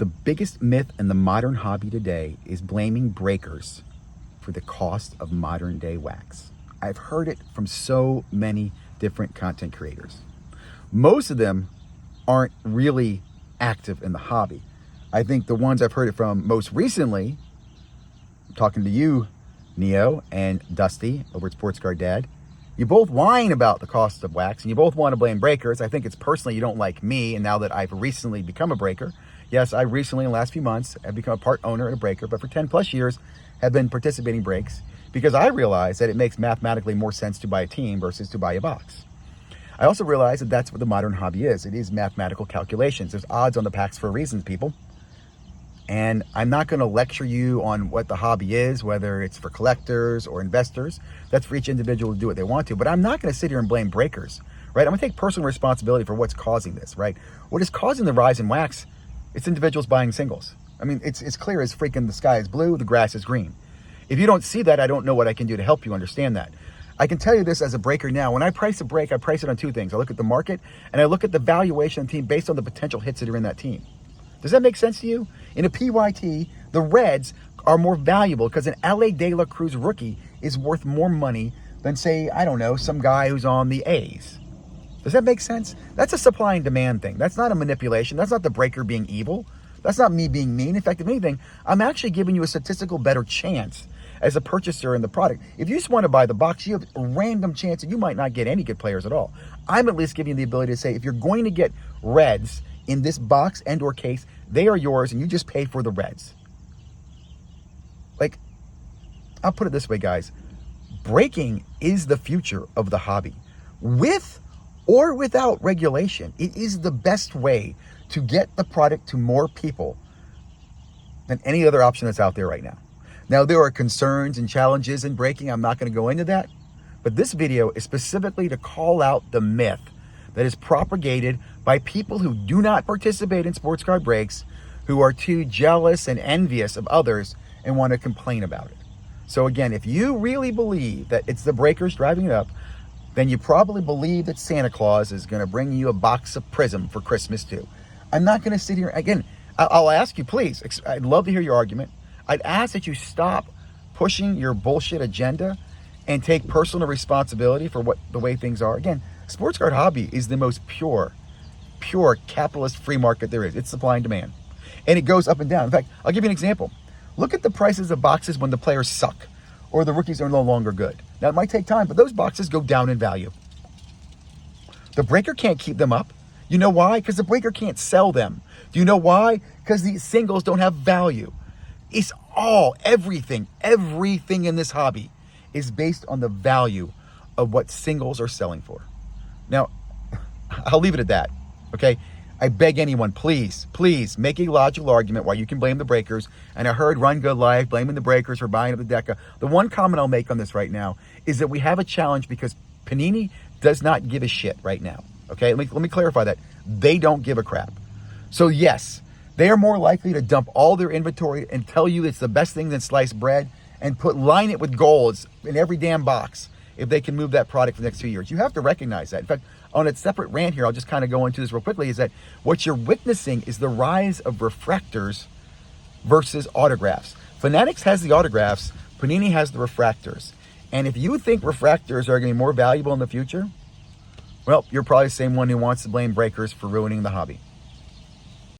The biggest myth in the modern hobby today is blaming breakers for the cost of modern day wax. I've heard it from so many different content creators. Most of them aren't really active in the hobby. I think the ones I've heard it from most recently, I'm talking to you, Neo, and Dusty over at Sports Card Dad, you both whine about the cost of wax and you both want to blame breakers. I think it's personally you don't like me, and now that I've recently become a breaker. Yes, I recently, in the last few months, have become a part owner and a breaker, but for 10 plus years have been participating breaks because I realize that it makes mathematically more sense to buy a team versus to buy a box. I also realize that that's what the modern hobby is. It is mathematical calculations. There's odds on the packs for a reason, people. And I'm not going to lecture you on what the hobby is, whether it's for collectors or investors. That's for each individual to do what they want to. But I'm not going to sit here and blame breakers, right? I'm going to take personal responsibility for what's causing this, right? What is causing the rise in wax? It's individuals buying singles. I mean, it's clear as freaking the sky is blue, the grass is green. If you don't see that, I don't know what I can do to help you understand that. I can tell you this as a breaker now. When I price a break, I price it on two things. I look at the market and I look at the valuation of the team based on the potential hits that are in that team. Does that make sense to you? In a PYT, the Reds are more valuable because an LA De La Cruz rookie is worth more money than, say, I don't know, some guy who's on the A's. Does that make sense? That's a supply and demand thing. That's not a manipulation. That's not the breaker being evil. That's not me being mean. In fact, if anything, I'm actually giving you a statistical better chance as a purchaser in the product. If you just want to buy the box, you have a random chance that you might not get any good players at all. I'm at least giving you the ability to say, if you're going to get Reds in this box and or case, they are yours and you just pay for the Reds. Like, I'll put it this way, guys. Breaking is the future of the hobby. With or without regulation, it is the best way to get the product to more people than any other option that's out there right now. Now, there are concerns and challenges in breaking. I'm not going to go into that. But this video is specifically to call out the myth that is propagated by people who do not participate in sports card breaks, who are too jealous and envious of others and want to complain about it. So again, if you really believe that it's the breakers driving it up, then you probably believe that Santa Claus is going to bring you a box of Prism for Christmas too. I'm not going to sit here, again, I'll ask you, please, I'd love to hear your argument. I'd ask that you stop pushing your bullshit agenda and take personal responsibility for the way things are. Again, sports card hobby is the most pure capitalist free market there is. It's supply and demand. And it goes up and down. In fact, I'll give you an example. Look at the prices of boxes when the players suck or the rookies are no longer good. Now, it might take time, but those boxes go down in value. The breaker can't keep them up. You know why? Because the breaker can't sell them. Do you know why? Because the singles don't have value. It's everything in this hobby is based on the value of what singles are selling for. Now, I'll leave it at that, okay? I beg anyone, please make a logical argument why you can blame the breakers. And I heard Run Good Life blaming the breakers for buying up the DECA. The one comment I'll make on this right now is that we have a challenge because Panini does not give a shit right now, okay? Let me clarify that. They don't give a crap. So yes, they are more likely to dump all their inventory and tell you it's the best thing than sliced bread and line it with golds in every damn box if they can move that product for the next 2 years. You have to recognize that. In fact, on a separate rant here, I'll just kind of go into this real quickly, is that what you're witnessing is the rise of refractors versus autographs. Fanatics has the autographs, Panini has the refractors. And if you think refractors are going to be more valuable in the future, well, you're probably the same one who wants to blame breakers for ruining the hobby.